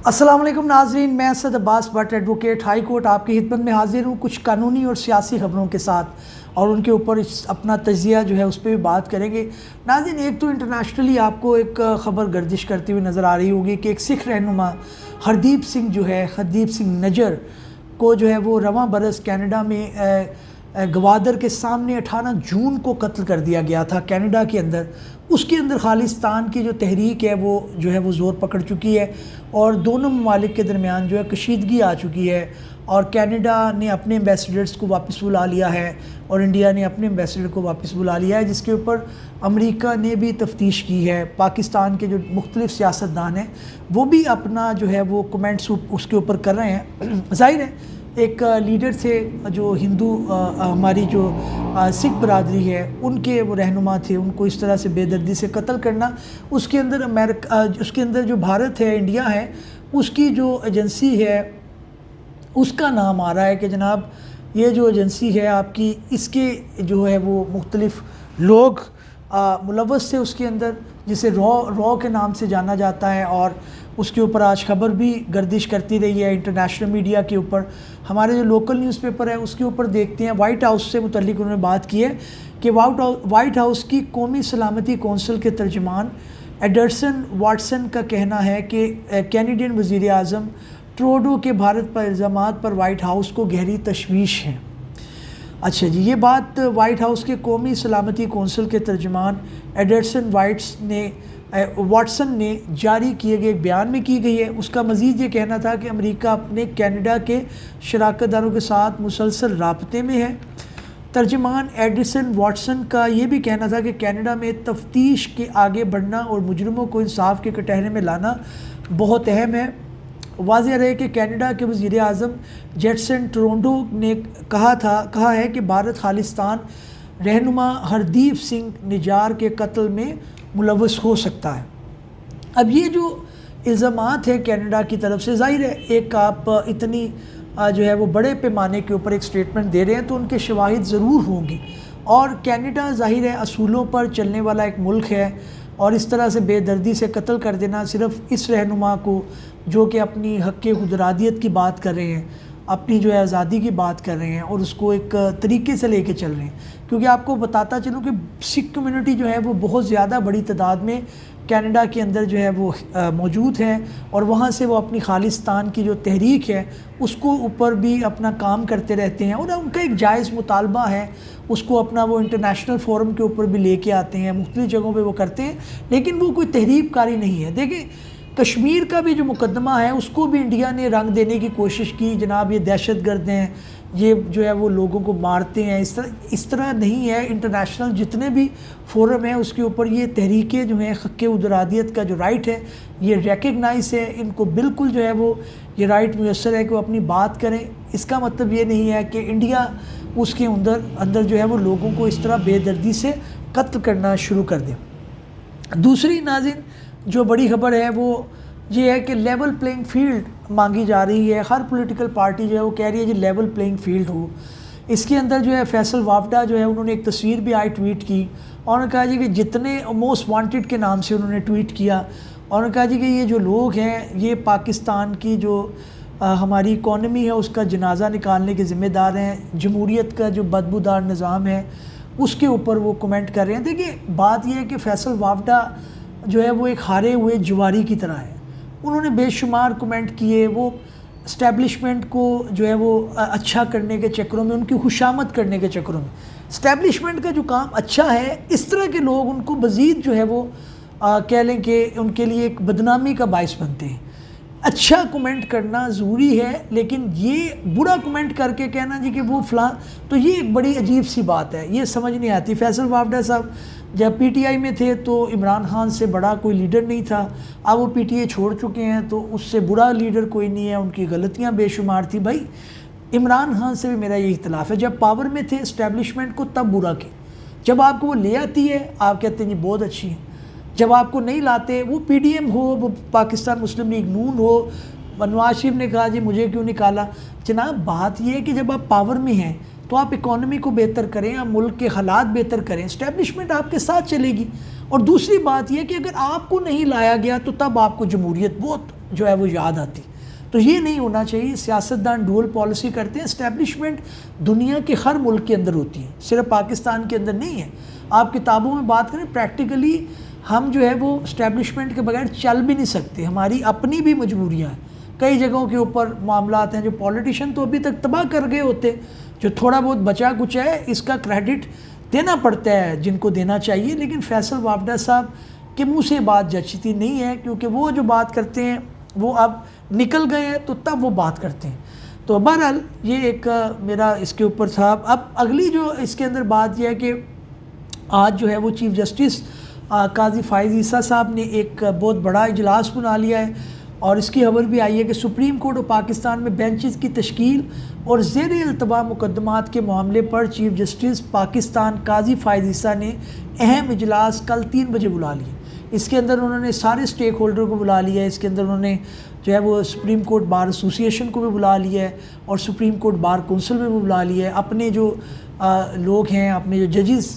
अस्सलाम वालेकुम नाज़रीन, मैं Asad Abbas Bhatt advocate high court आपकी खिदमत में हाजिर हूँ कुछ कानूनी और सियासी खबरों के साथ और उनके ऊपर अपना तजिया जो है उस पर भी बात करेंगे। नाज़रीन, एक तो इंटरनेशनली आपको एक ख़बर गर्दिश करती हुई नज़र आ रही होगी कि एक सिख रहनुमा हरदीप सिंह जो है, हरदीप सिंह नजर को जो है वो रवां बरस कनाडा में गवादर के सामने 18 जून को कत्ल कर दिया गया था कनाडा के अंदर। उसके अंदर खालिस्तान की जो तहरीक है वो जो है वो ज़ोर पकड़ चुकी है और दोनों ममालिक के दरमियान जो है कशीदगी आ चुकी है और कनाडा ने अपने एम्बेसडर्स को वापस बुला लिया है और इंडिया ने अपने एम्बेसडर को वापस बुला लिया है, जिसके ऊपर अमेरिका ने भी तफ्तीश की है। पाकिस्तान के जो मुख्तलिफ सियासतदान हैं वो भी अपना जो है वो कमेंट्स उसके ऊपर कर रहे हैं। ज़ाहिर है एक लीडर थे जो हिंदू हमारी जो सिख बरादरी है उनके वो रहनुमा थे, उनको इस तरह से बेदर्दी से कत्ल करना, उसके अंदर उसके अंदर जो भारत है, इंडिया है, उसकी जो एजेंसी है उसका नाम आ रहा है कि जनाब ये जो एजेंसी है आपकी, इसके जो है वो मुख्तलिफ लोग मुलव्वस थे उसके अंदर, जिसे रॉ के नाम से जाना जाता है और उसके ऊपर आज ख़बर भी गर्दिश करती रही है इंटरनेशनल मीडिया के ऊपर। हमारे जो लोकल न्यूज़पेपर है उसके ऊपर देखते हैं, वाइट हाउस से मुतल्लिक उन्होंने बात की है कि वाइट हाउस की कौमी सलामती कौंसिल के तर्जमान एडरसन वाटसन का कहना है कि कैनेडियन वज़ीर आज़म ट्रूडो के भारत पर इल्ज़ामात पर वाइट हाउस को गहरी तशवीश है। अच्छा जी, ये बात वाइट हाउस के कौमी सलामती कौंसिल के तर्जमान एडरसन वाटसन ने जारी किए गए एक बयान में की गई है। उसका मज़ीद ये कहना था कि अमेरिका अपने कनाडा के शराकतदारों के साथ मुसलसल राब्ते में है। तर्जमान एडरसन वाटसन का ये भी कहना था कि कनाडा में तफ्तीश के आगे बढ़ना और मुजरमों को इंसाफ के कटहरे में लाना बहुत अहम है। वाज़ेह रहे कि कनाडा के वज़ीर आज़म जस्टिन ट्रूडो ने कहा है कि भारत खालिस्तान रहनुमा हरदीप सिंह निजार के कत्ल में मुलव्वस हो सकता है। अब ये जो इल्ज़ामात है कनाडा की तरफ से, ज़ाहिर है एक आप इतनी जो है वो बड़े पैमाने के ऊपर एक स्टेटमेंट दे रहे हैं तो उनके शवाहिद ज़रूर होंगी और कनाडा ज़ाहिर है असूलों पर चलने वाला एक मुल्क है और इस तरह से बेदर्दी से कत्ल कर देना सिर्फ इस रहनुमा को जो कि अपनी हक़ खुदरादियत की बात कर रहे हैं, अपनी जो है आज़ादी की बात कर रहे हैं और उसको एक तरीके से लेके चल रहे हैं। क्योंकि आपको बताता चलूँ कि सिख कम्युनिटी जो है वो बहुत ज़्यादा बड़ी तादाद में कनाडा के अंदर जो है वो मौजूद हैं और वहाँ से वो अपनी खालिस्तान की जो तहरीक है उसको ऊपर भी अपना काम करते रहते हैं और उनका एक जायज़ मुतालबा है, उसको अपना वो इंटरनेशनल फोरम के ऊपर भी लेके आते हैं, मुख्तलिफ़ जगहों पे वो करते हैं, लेकिन वो कोई तहरीक कारी नहीं है। देखिए कश्मीर का भी जो मुकदमा है उसको भी इंडिया ने रंग देने की कोशिश की, जनाब ये दहशतगर्द हैं, ये जो है वो लोगों को मारते हैं, इस तरह नहीं है। इंटरनेशनल जितने भी फोरम हैं उसके ऊपर ये तहरीकें जो हैं हक़ उदरादियत का जो राइट है ये रिकग्नाइज़ है, इनको बिल्कुल जो है वो ये राइट मुयस्सर है कि वो अपनी बात करें। इसका मतलब ये नहीं है कि इंडिया उसके अंदर जो है वो लोगों को इस तरह बेदर्दी से कत्ल करना शुरू कर दे। दूसरी नाज़रीन जो बड़ी खबर है वो ये है कि लेवल प्लेइंग फील्ड मांगी जा रही है। हर पॉलिटिकल पार्टी जो है वो कह रही है जी लेवल प्लेइंग फील्ड हो। इसके अंदर जो है फैसल वावडा जो है उन्होंने एक तस्वीर भी आई ट्वीट की और उन्होंने कहा जी कि जितने मोस्ट वांटेड के नाम से उन्होंने ट्वीट किया और उन्होंने कहा जी कि ये जो लोग हैं ये पाकिस्तान की जो हमारी इकॉनमी है उसका जनाजा निकालने के ज़िम्मेदार हैं, जमहूरियत का जो बदबूदार निज़ाम है उसके ऊपर वो कमेंट कर रहे हैं। देखिए बात यह है कि फैसल वावडा जो है वो एक हारे हुए जुआरी की तरह है। उन्होंने बेशुमार कमेंट किए, वो इस्टेब्लिशमेंट को जो है वो अच्छा करने के चक्करों में, उनकी खुशामद करने के चक्करों में, इस्टेब्लिशमेंट का जो काम अच्छा है इस तरह के लोग उनको मज़ीद जो है वो कह लें कि उनके लिए एक बदनामी का बायस बनते हैं। अच्छा कमेंट करना ज़रूरी है लेकिन ये बुरा कमेंट करके कहना जी कि वो फ़लाँ, तो ये एक बड़ी अजीब सी बात है, ये समझ नहीं आती। फैसल वावडा साहब जब पीटीआई में थे तो इमरान खान से बड़ा कोई लीडर नहीं था, अब वो पीटीआई छोड़ चुके हैं तो उससे बुरा लीडर कोई नहीं है, उनकी गलतियां बेशुमार थी। भाई इमरान खान से भी मेरा ये इख्तलाफ है, जब पावर में थे इस्टेब्लिशमेंट को तब बुरा किया, जब आपको वो ले आती है आप कहते हैं जी बहुत अच्छी है, जब आपको नहीं लाते, वो पीडीएम हो, वो पाकिस्तान मुस्लिम लीग नून हो, नवाज शरीफ ने कहा जी मुझे क्यों निकाला। जनाब बात यह है कि जब आप पावर में हैं तो आप इकॉनमी को बेहतर करें, आप मुल्क के हालात बेहतर करें, इस्टेब्लिशमेंट आपके साथ चलेगी। और दूसरी बात यह कि अगर आपको नहीं लाया गया तो तब आपको जमहूरियत बहुत जो है वो याद आती। तो ये नहीं होना चाहिए। सियासतदान डुअल पॉलिसी करते हैं। इस्टेब्लिशमेंट दुनिया के हर मुल्क के अंदर होती है, सिर्फ पाकिस्तान के अंदर नहीं है। आप किताबों में बात करें, प्रैक्टिकली हम जो है वो इस्टेब्लिशमेंट के बगैर चल भी नहीं सकते। हमारी अपनी भी मजबूरियाँ हैं। कई जगहों के ऊपर मामला आते हैं जो पॉलिटिशियन तो अभी तक तबाह कर गए होते, जो थोड़ा बहुत बचा कुछ है इसका क्रेडिट देना पड़ता है जिनको देना चाहिए। लेकिन फैसल वापडा साहब के मुँह से बात जचती नहीं है, क्योंकि वो जो बात करते हैं वो अब निकल गए हैं तो तब वो बात करते हैं। तो बहरहाल ये एक मेरा इसके ऊपर था। अब अगली जो इसके अंदर बात यह है कि आज जो है वो चीफ़ जस्टिस काजी फाइज़ ईसा साहब ने एक बहुत बड़ा इजलास बुला लिया है, और इसकी खबर भी आई है कि सुप्रीम कोर्ट ऑफ पाकिस्तान में बेंचेस की तश्कील और ज़ेर इल्तवा मुकदमात के मामले पर चीफ़ जस्टिस पाकिस्तान काजी फाइज़ ईसा ने अहम इजलास कल 3 बजे बुला लिया। इसके अंदर उन्होंने सारे स्टेक होल्डर को बुला लिया है। इसके अंदर उन्होंने जो है वो सुप्रीम कोर्ट बार एसोसिएशन को भी बुला लिया है और सुप्रीम कोर्ट बार कौंसिल में भी बुला लिया है। अपने जो लोग हैं, अपने जो जजेस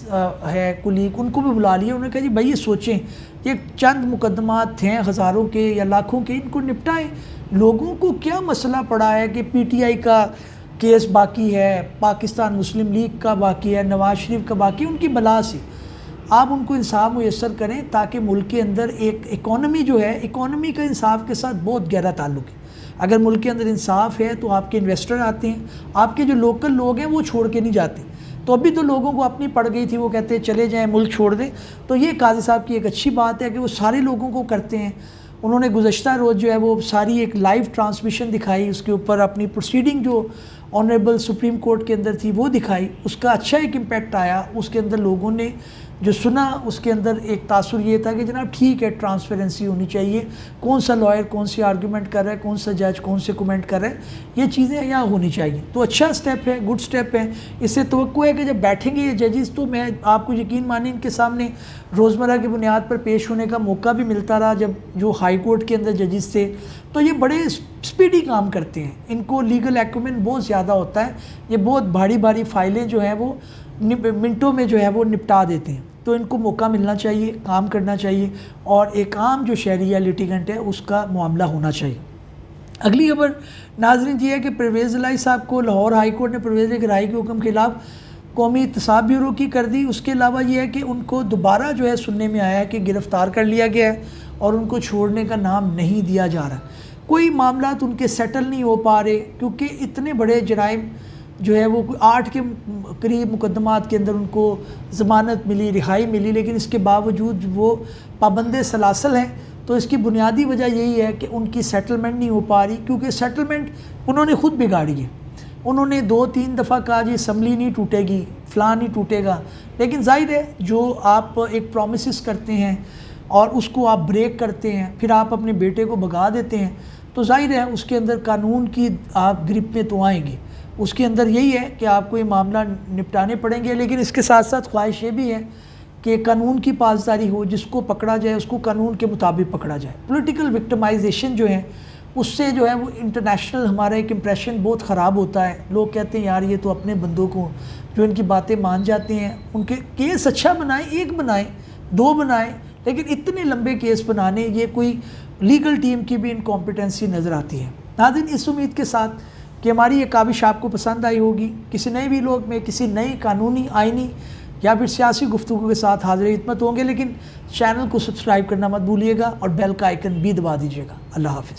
है कुलीग, उनको भी बुला लिया। उन्होंने कहा जी भाई ये सोचें, ये चंद मुकदमात हैं हज़ारों के या लाखों के, इनको निपटाएं। लोगों को क्या मसला पड़ा है कि पीटीआई का केस बाकी है, पाकिस्तान मुस्लिम लीग का बाकी है, नवाज शरीफ का बाकी है, उनकी बला से आप उनको इंसाफ मुयस्सर करें ताकि मुल्क के अंदर एक इकॉनमी जो है, इकॉनमी का इंसाफ के साथ बहुत गहरा ताल्लुक़ है। अगर मुल्क के अंदर इंसाफ है तो आपके इन्वेस्टर आते हैं, आपके जो लोकल लोग हैं वो छोड़ के नहीं जाते। तो अभी तो लोगों को अपनी पड़ गई थी, वो कहते हैं चले जाएं, मुल्क छोड़ दें। तो ये काजी साहब की एक अच्छी बात है कि वो सारे लोगों को करते हैं। उन्होंने गुज़श्ता रोज़ जो है वो सारी एक लाइव ट्रांसमिशन दिखाई, उसके ऊपर अपनी प्रोसीडिंग जो ऑनरेबल सुप्रीम कोर्ट के अंदर थी वो दिखाई। उसका अच्छा एक इम्पैक्ट आया। उसके अंदर लोगों ने जो सुना उसके अंदर एक तासुर ये था कि जनाब ठीक है, ट्रांसपेरेंसी होनी चाहिए, कौन सा लॉयर कौन सी आर्गूमेंट कर रहा है, कौन सा जज कौन से कमेंट कर रहा है, ये चीज़ें यहाँ होनी चाहिए। तो अच्छा स्टेप है, गुड स्टेप है। इससे तवक्को है कि जब बैठेंगे ये जजेस तो मैं आपको यकीन मानिए इनके सामने रोज़मर्रा की बुनियाद पर पेश होने का मौका भी मिलता रहा। जब जो हाई कोर्ट के अंदर जजेस थे तो ये बड़े स्पीडी काम करते हैं, इनको लीगल एक्यूमेंट बहुत ज़्यादा होता है। ये बहुत भारी भारी फाइलें जो हैं वो मिनटों में जो है वो निपटा देते हैं। तो इनको मौका मिलना चाहिए, काम करना चाहिए, और एक आम जो शहरी या लिटिगेंट है उसका मामला होना चाहिए। अगली खबर नाज़रीन जी है कि परवेज़ इलाही साहब को लाहौर हाई कोर्ट ने परवेज़ इलाही के हुक्म के खिलाफ कौमी एहतसाब ब्यूरो की कर दी। उसके अलावा ये है कि उनको दोबारा जो है सुनने में आया है कि गिरफ़्तार कर लिया गया है और उनको छोड़ने का नाम नहीं दिया जा रहा। कोई मामला उनके सेटल नहीं हो पा रहे, क्योंकि इतने बड़े जराइम जो है वो 8 के करीब मुकदमात के अंदर उनको ज़मानत मिली, रिहाई मिली, लेकिन इसके बावजूद वो पाबंदे सलासल हैं। तो इसकी बुनियादी वजह यही है कि उनकी सेटलमेंट नहीं हो पा रही, क्योंकि सेटलमेंट उन्होंने ख़ुद बिगाड़ी है। उन्होंने 2-3 दफ़ा कहा जी असम्बली नहीं टूटेगी, फ़लाँ नहीं टूटेगा, लेकिन जाहिर है जो आप एक प्रोमिस करते हैं और उसको आप ब्रेक करते हैं, फिर आप अपने बेटे को भगा देते हैं, तो जाहिर है उसके अंदर कानून की आप ग्रिप में तो आएंगे। उसके अंदर यही है कि आपको ये मामला निपटाने पड़ेंगे, लेकिन इसके साथ साथ ख्वाहिश ये भी है कि कानून की पासदारी हो, जिसको पकड़ा जाए उसको कानून के मुताबिक पकड़ा जाए। पॉलिटिकल विक्टिमाइजेशन जो है उससे जो है वो इंटरनेशनल हमारा एक इम्प्रेशन बहुत ख़राब होता है। लोग कहते हैं यार ये तो अपने बंदों को जो इनकी बातें मान जाते हैं, उनके केस अच्छा बनाएं, 1 बनाएं, 2 बनाएं, लेकिन इतने लंबे केस बनाने, ये कोई लीगल टीम की भी इनकॉम्पिटेंसी नज़र आती है। नाज़रीन, इस उम्मीद के साथ कि हमारी ये काविश आपको पसंद आई होगी, किसी नए वीलॉग में किसी नई कानूनी, आइनी या फिर सियासी गुफ्तगू के साथ हाज़िर खिदमत होंगे। लेकिन चैनल को सब्सक्राइब करना मत भूलिएगा और बेल का आइकन भी दबा दीजिएगा। अल्लाह हाफ़िज़।